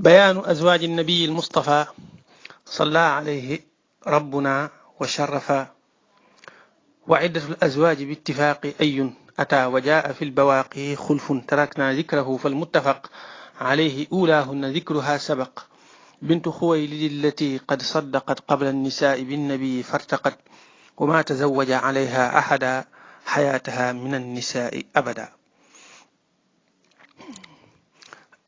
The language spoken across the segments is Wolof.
بيان أزواج النبي المصطفى صلى عليه ربنا وشرفا وعدة الأزواج باتفاق أي أتى وجاء في البواقي خلف تركنا ذكره فالمتفق عليه أولاهن ذكرها سبق بنت خويلد التي قد صدقت قبل النساء بالنبي فارتقت وما تزوج عليها أحدا حياتها من النساء أبدا.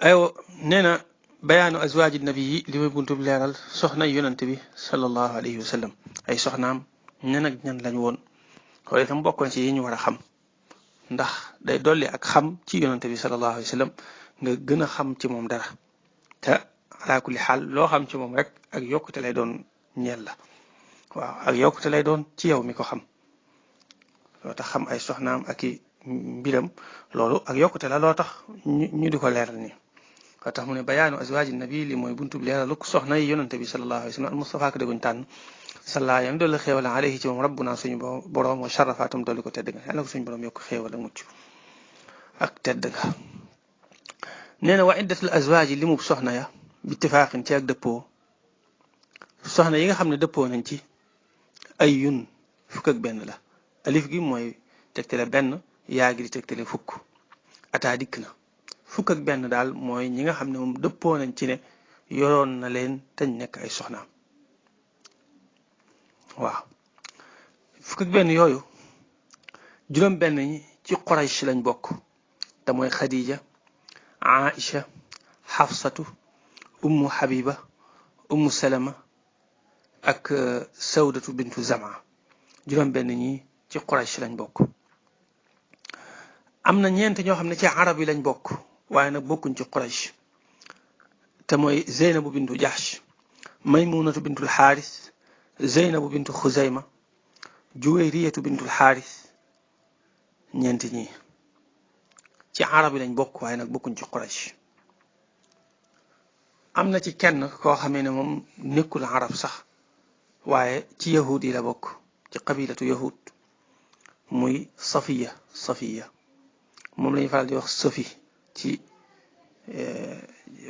أيوة نينا بيان أزواج النبي لما بنتو بليرال سخنا يونتبي صلى الله عليه وسلم أي سخنام ñan ak ñan lañ woon loolu itam bokkoon ci yi ñu war a xam ndax day dolli ak xam ci yonante bi sallallahu alayhi wa sallam nga gën a xam ci moom dara te ala kulli xaal loo xam ci moom rek ak yokkute lay doon ñeel la waaw ak yokkute lay doon ci yow mi ko xam loo tax xam ay soxnaam ak i mbiram loolu ak yokkute la loo tax ñu di ko leeral nii loo tax mu ne bayaanu azwaaji nabi li mooy buntu bi leeralu soxna yi yonante bi sallallahu alayhi wa sallam al Mustafa ko dégguñ tànn salla yam dolli xéewal alayhi ci moom rabbuna suñu borom wa sharafatum dolli ko tedd nga yàlla ko suñu borom yokk xéewal ak mucc ak tedd nga nee na wa iddatul azwaaji li mu soxna ya bittifaaxin ci ak dëppoo soxna yi nga xam ne dëppoo nañ ci ay yun fukk ak benn la alif gi mooy tegtale benn yaa gi di tegtale fukk ataa dikk na fukk ak benn daal mooy ñi nga xam ne moom dëppoo nañ ci ne yoroon na leen te ñu nekk ay soxnaam waaw fukk ak benn yooyu juróom benn ñi ci Quraysh lañ bokk te mooy Khadija Aisha Hafsatu ummu Habiba ummu Salama ak Sawdatu bintu Zama juróom benn ñi ci Quraysh lañ bokk am na ñeent ñoo xam ne ci arab yi lañ bokk waaye nag bokkuñ ci Quraysh te mooy Zeynabu bintu Jahsh Maymunatu bintul Xaaris Zeynabu bintu Xuzayma Juwayriyatu bintul Xaaris ñeenti ñi ci arab yi lañ bokk waaye nag bokkuñ ci Quraysh am na ci kenn koo xamee ne moom nekkul arab sax waaye ci yahud yi la bokk ci qabilatu yahud muy Safiya moom lañu faral di wax Safi ci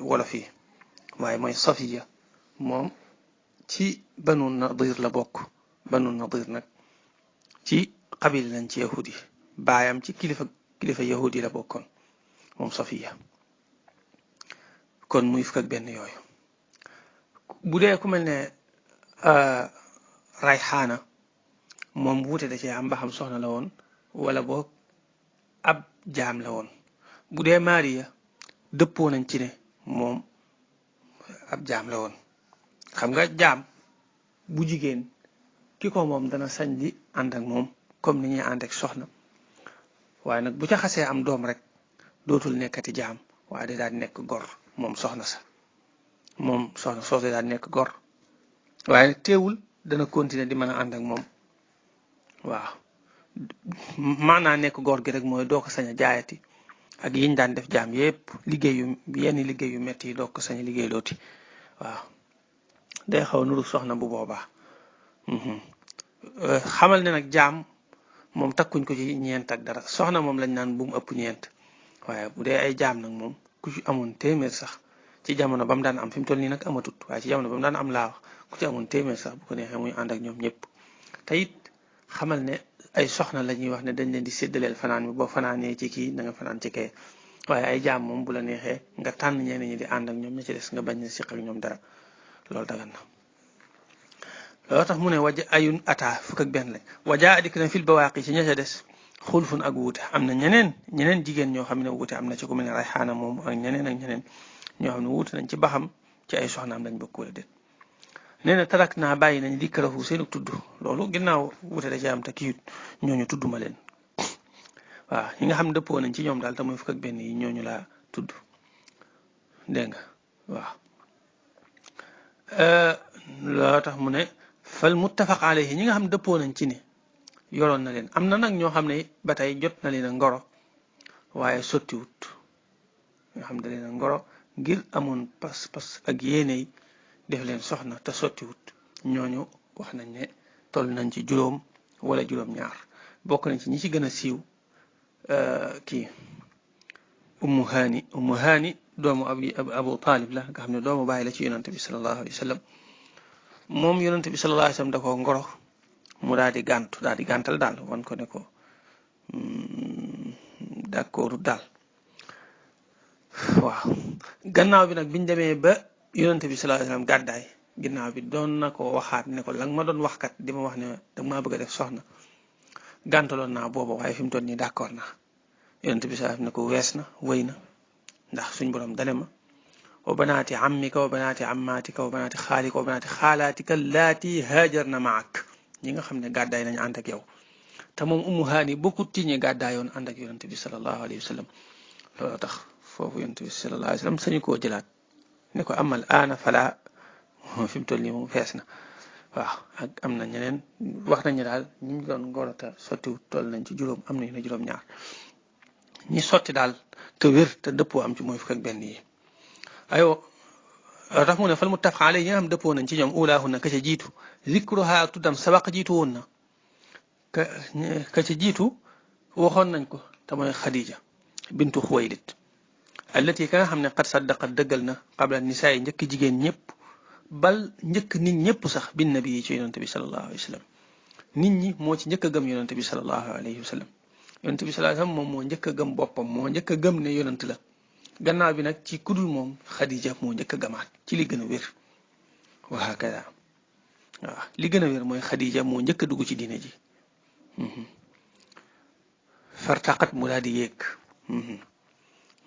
wolof yi waaye mooy Safiya moom ci banu nadir la bokk banu nadir nag ci qabil lañ ci yahud yi baayam ci kilifa yahud yi la bokkoon moom Safiya kon muy fukk ak benn yooyu bu dee ku mel ne Rayxaana moom wuute da cee am ba xam soxna la woon wala boog ab jaam la woon bu dee Mariya dëppoo nañ ci ne moom ab jaam la woon xam nga jaam bu jigéen ki ko moom dana sañ di ànd ak moom comme ni ñuy ànd ak soxna waaye nag bu ca xasee am doom rek dootul nekkati jaam waaye day daal nekk gor moom soxna soo day daal nekk gor waaye nag teewul dana continuer di mën a ànd ak moom waaw maanaa nekk gor gi rek mooy doo ko sañ a jaayati ak yiñ daan def jaam yépp yenn liggéey yu metti yi doo ko sañ a liggéey looti waaw day xaw nuru soxna bu boobaa xamal ne nag jaam moom takkuñ ko ci ñeent ak dara soxna moom lañ naan bu mu ëpp ñeent waaye bu dee ay jaam nag moom ku ci amoon téeméer sax ci jamono ba mu daan am fi mu toll nii nag amatut waaye ci jamono ba mu daan am laa wax ku ci amoon téeméer sax bu ko neexee muy ànd ak ñoom ñëpp te it xamal ne ay soxna la ñuy wax ne dañ leen di séddaleel fanaan mi boo fanaanee ci kii na nga fanaan ci kee waaye ay jaam moom bu la neexee nga tànn ñenn ñi di ànd ak ñoom ña ci des nga bañ a siq ak ñoom dara loolu dagan na loolu tax mu ne waja ayun ata fukk ak benn lañ wajaa dikk na fil bawaaqi ci ña ca des xulfun ak wuute am na ñeneen jigéen ñoo xam ne wuute am na ci ku mel ne Rayxaana moom ak ñeneen ñoo xam ne wuute nañ ci baxam ci ay soxnaam lañ bokk wala déet nee na tarak naa bàyyi nañ dikkarahu seenu tudd loolu ginnaaw wuute da ci am te kii ñooñu tudduma leen waaw ñi nga xam ne dëppoo nañ ci ñoom daal te muy fukk ak benn yi ñooñu laa tudd dégg nga waaw loo tax mu ne fal muttafaq alayhi ñi nga xam ne dëppoo nañ ci ne yoroon na leen am na nag ñoo xam ne ba tey jot na leen a ngoro waaye sottiwut ñoo xam ne da leen a ngoro ngir amoon pas ak yéene def leen soxna te sottiwut ñooñu wax nañ ne toll nañ ci juróom wala juróom-ñaar bokk nañ ci ñi ci gën a siiw kii ummu haani doomu Abu Talib la nga xam ne doomu bàyyi la ci yonante bi sallallahu alayhi wa sallam moom yonante bi sallallahu alayhi wa sallam da koo ngoro mu daal di gàntal daal wan ko ne ko d'accord daal waaw gannaaw bi nag biñ demee ba yonante bi sallallahu alayhi wa sallam gàddaay ginnaaw bi doon na ko waxaat ne ko la nga ma doon wax kat di ma wax ne danga maa bëgg a def soxna gàntaloon naa booba waaye fi mu toll nii d'accord naa yonante bi sallallahu alayhi wa sallam ne ko wees na wéy na ndax suñ borom dane ma wa banaati ammika wa banaati ammaatika wa banaati xaalika wa banaati xaalaatika laati haajarna maak ñi nga xam ne gàddaay nañ ànd ak yow te moom Ummu Haani bokkut ci ñi gàddaayoon ànd ak yonante bi sallallahu alayhi wa sallam loolu tax foofu yonante bi sallallahu alayhi wa sallam sañu koo jëlaat ne ko amal aana fala fi mu toll nii moom fees na waaw ak am na ñeneen wax nañu daal ñi ñu doon ngorota sottiwut toll nañ ci juróom am nañu ne juróom-ñaar ñi sotti daal te wér te dëppoo am ci mooy fukk ak benn yi aywa tax mu ne fal muttafaq alayhi ñi nga xam dëppoo nañ ci ñoom ulaahunna ka ca jiitu zikruha tuddam sabaq jiitu woon na ka ca jiitu waxoon nañ ko te mooy Khadija bintu Xuwaylid allati ka nga xam ne qad saddaqat dëggal na qabla nisaa yi njëkk jigéen ñëpp bal njëkk nit ñëpp sax bin nabi ci yonante bi sallallahu alayhi wa sallam nit ñi moo ci njëkk a gëm yonante bi sallallahu alayhi wa sallam yonante bi sallallahu alayhi wa sallam moom moo njëkk a gëm boppam moo njëkk a gëm ne yonante la gannaaw bi nag ci kudul moom Khadija moo njëkk a gamaat ci li gën a wér wa hakada waaw li gën a wér mooy Khadija moo njëkk a dugg ci diine ji fartaqat mu daal di yéeg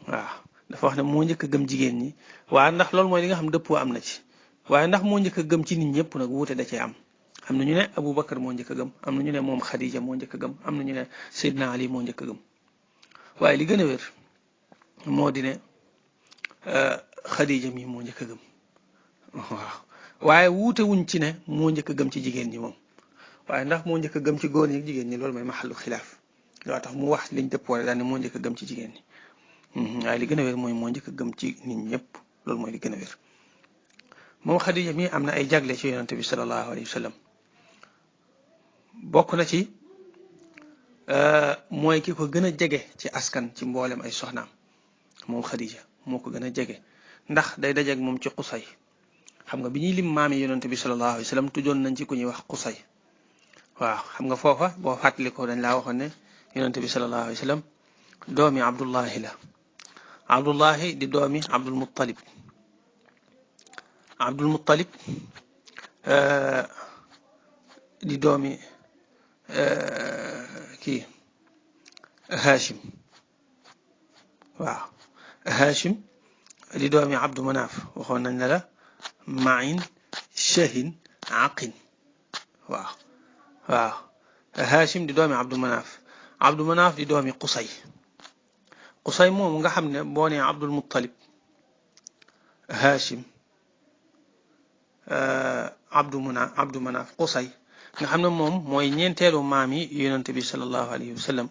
waaw dafa wax ne moo njëkk a gëm jigéen ñi waaye ndax loolu mooy li nga xam dëppoo am na ci waaye ndax moo njëkk a gëm ci nit ñëpp nag wuute da cee am na ñu ne Aboubacar moo njëkk a gëm am na ñu ne moom Khadija moo njëkk a gëm am na ñu ne Seydina Ali moo njëkk a gëm waaye li gën a wér moo di ne Khadija mi moo njëkk a gëm waaw waaye wuute wuñ ci ne moo njëkk a gëm ci jigéen ñi moom waaye ndax moo njëkk a gëm ci góor ñi ak jigéen ñi loolu mooy maxallu xilaaf loo tax mu wax liñ dëppoo daal ne moo njëkk a gëm ci jigéen ñi waaye li gën a wér mooy moo njëkk a gëm ci nit ñëpp loolu mooy li gën a wér moom Khadija mi am na ay jagle ci yonante bi sallallahu alayhi wa sallam bokk na ci mooy ki ko gën a jege ci askan ci mboolem ay soxnaam moom Khadija moo ko gën a jege ndax day dajeeg moom ci Qusay xam nga bi ñuy lim maami yonante bi sallallahu alayhi wa sallam tujoon nañ ci ku ñuy wax Qusay waaw xam nga foofa boo fàttali ko dañ laa waxoon ne yonante bi sallallahu alayhi wa sallam doomi Abdullahi la Abdullahi di doomi Abdul Muttalib Abdul Muttalib di doomi kii Hashim waaw Hashim di doomi Abdu Manaaf waxoon nañ ne la Ma'in Shahin Aqin waaw waaw Hashim di doomi Abdu Manaaf di doomi Qusay moomu nga xam ne boo nee Abdul Muttalib Hashim Abdu Manaaf Qusay nga xam ne moom mooy ñeenteelu maam yi yonante bi sallallahu alayhi wa sallam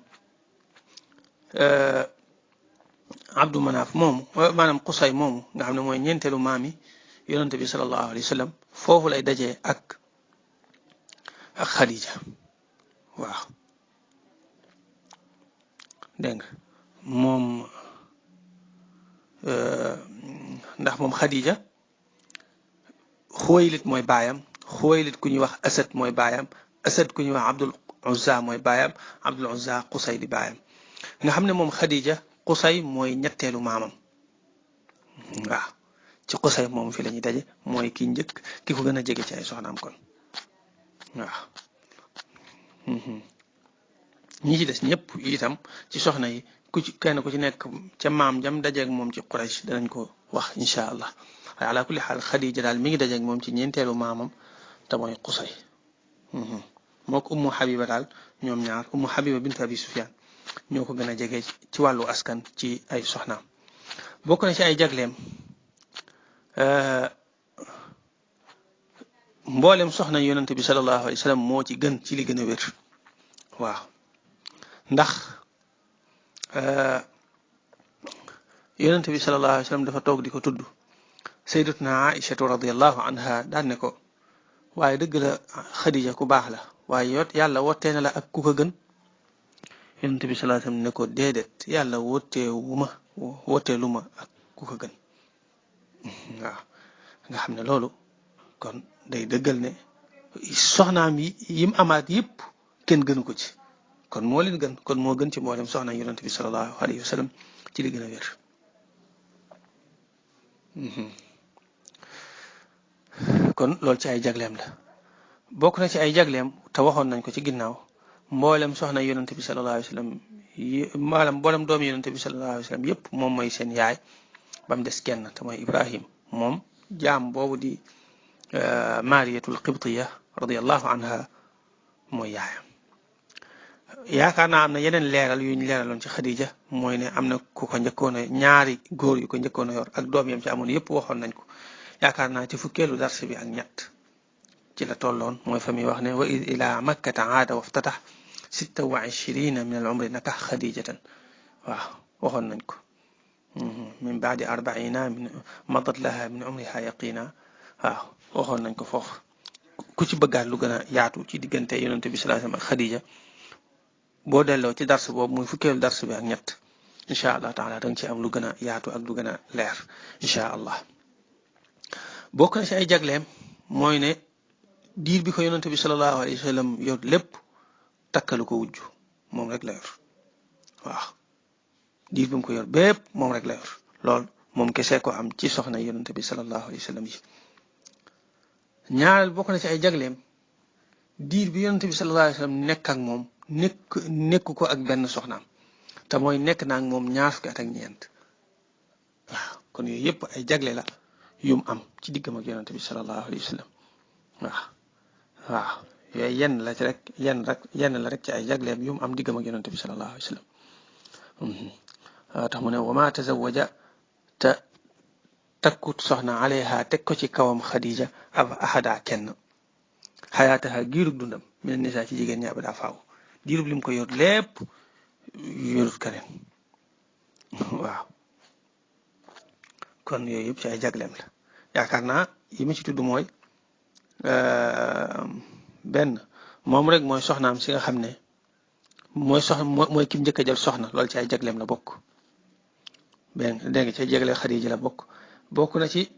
Abdu Manaaf moomu maanaam Qusay moomu nga xam ne mooy ñeenteelu maam yi yonante bi sallallahu alayhi wa sallam foofu lay dajee ak Khadija waaw dégg nga moom ndax moom Khadija Xuwaylid mooy baayam Xuwaylid ku ñuy wax Asad mooy baayam Asad ku ñuy wax Abdul Uzza mooy baayam Abdul Uzza Qusay di baayam nga xam ne moom Khadija Qusay mooy ñetteelu maamam waaw ci Qusay moom fi la ñuy daje mooy ki njëkk ki ko gën a jege ci ay soxnaam kon waaw ñi ci des ñëpp itam ci soxna yi ku ci kenn ku ci nekk ca maam jam dajeeg moom ci Quraysh danañ ko wax incha allah waaye ala kulli xaal Khadija daal mi ngi dajeeg moom ci ñeenteelu maamam te mooy Qusay moo ko Ummu Habiba daal ñoom ñaar Ummu Habiba bint Abi Sufyan ñoo ko gën a jege ci wàllu askan ci ay soxnaam bokk na ci ay jagleem mboolem soxna yonante bi sallallahu alayhi wa sallam moo ci gën ci li gën a wér waaw ndax yonante bi sallallahu alayhi wa sallam dafa toog di ko tudd sayyidatuna Aïchatu radiyallahu anha daan ne ko waaye dëgg la Khadija ku baax la waaye yàlla wottee na la ak ku ko gën yonante bi sallallahu alayhi wa sallam ne ko déedéet yàlla wotteelu ma ak ku ko gën waaw nga xam ne loolu kon day dëggal ne soxnaam yim amaat yëpp kenn gënu ko ci kon moo leen gën kon moo gën ci mboolem soxna yonent bi sallallahu alayhi wa sallam ci li gën a wér kon loolu ci ay jagleem la bokk na ci ay jagleem te waxoon nañ ko ci ginnaaw mboolem soxna yonent bi sallallahu alayhi wa sallam maanaam mboolem doomi yonent bi sallallahu alayhi wa sallam yëpp moom mooy seen yaay ba mu des kenn te mooy Ibrahim moom jaam boobu di Mariyatul Qibtiya radiyallahu anha mooy yaayam yaakaar naa am na yeneen leeral yu ñu leeraloon ci Xadija mooy ne am na ku ko njëkkoon a ñaari góor yu ko njëkkoon a yor ak doom yam ci amoon yëpp waxoon nañ ko yaakaar naa ci fukkeelu dars bi ak ñett ci la tolloon mooy fa muy wax ne wa id ila makkata aada waftatax 26 min al umri nakax xadijatan waaw waxoon nañ ko min baadi 40 min madat laha min umriha yaqina waaw waxoon nañ ko foofu ku ci bëggaat lu gën a yaatu ci diggante yonente bi sallallahu alayhi wasallam ak Xadija boo delloo ci dars boobu muy fukkeelu dars bi ak ñett incha allah taala danga ci am lu gën a yaatu ak lu gën a leer incha allah bokk na ci ay jagleem mooy ne diir bi ko yonente bi sallallahu alayhi wasallam yor lépp takkalu ko wujj moom rek la yor waaw diir bi mu ko yor bépp moom rek la yor lool moom kese ko am ci soxna yonente bi sallallahu alayhi wasallam yi ñaareel bokk na ci ay jagleem diir bi yonente bi sallallahu alayhi wasallam nekk ak moom nekk ko ak benn soxnaam te mooy nekk naa ak moom ñaar fukki at ak ñeent waaw kon yooyu yëpp ay jagle la yum am ci diggam ak yonente bi sallallahu alayhi wasallam waaw yooyu yenn la rek ci ay jagleem yum am diggam ak yonente bi sallallahu alayhi wasallam tax mu ne wa ma tazawaja te takkut soxna alayha teg ko ci kawam Xadija ab ahada kenn xayaataha giirug dundam min nisa ci jigéen ñi abada faaw diirub lim ko yor lépp yorut keneen waaw kon yooyu yëpp ci ay jagleem la yaakaar naa yi ma ci tudd mooy benn moom rek mooy soxnaam si nga xam ne mooy kim njëkk a jël soxna loolu ci ay jagleem la bokk benn dégg nga ci ay jagle Xadija la bokk na ci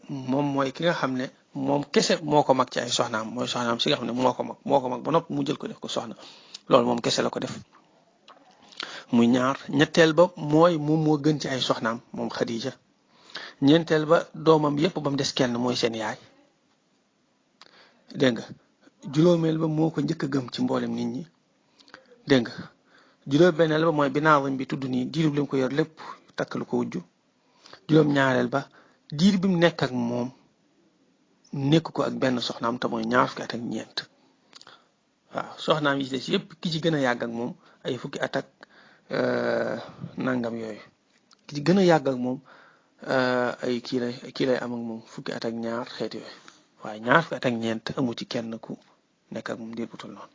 moom mooy ki nga xam ne moom kese moo ko mag ci ay soxnaam mooy soxnaam si nga xam ne moo ko mag ba noppi mu jël ko def ko soxna loolu moom kese la ko def muy ñaar ñetteel ba mooy moom moo gën ci ay soxnaam moom Xadija ñeenteel ba doomam yépp ba mu des kenn mooy seen yaay dégg nga juróomeel ba moo ko njëkk a gëm ci mboolem nit ñi dégg nga juróom-benneel ba mooy binaarim bi tudd nii diirub li mu ko yor lépp takkalu ko wujju juróom-ñaareel ba diir bi mu nekk ak moom nekk ko ak benn soxnaam te mooy ñaar fukki at ak ñeent waaw soxnaam yi ci des yépp ki ci gën a yàgg ak moom ay fukki at ak nangam yooyu ki ci gën a yàgg ak moom ay kii lay am ak moom fukki at ak ñaar xeet yooyu waaye ñaar fukki at ak ñeent amu ci kenn ku nekk ak moom diir bu toll noonu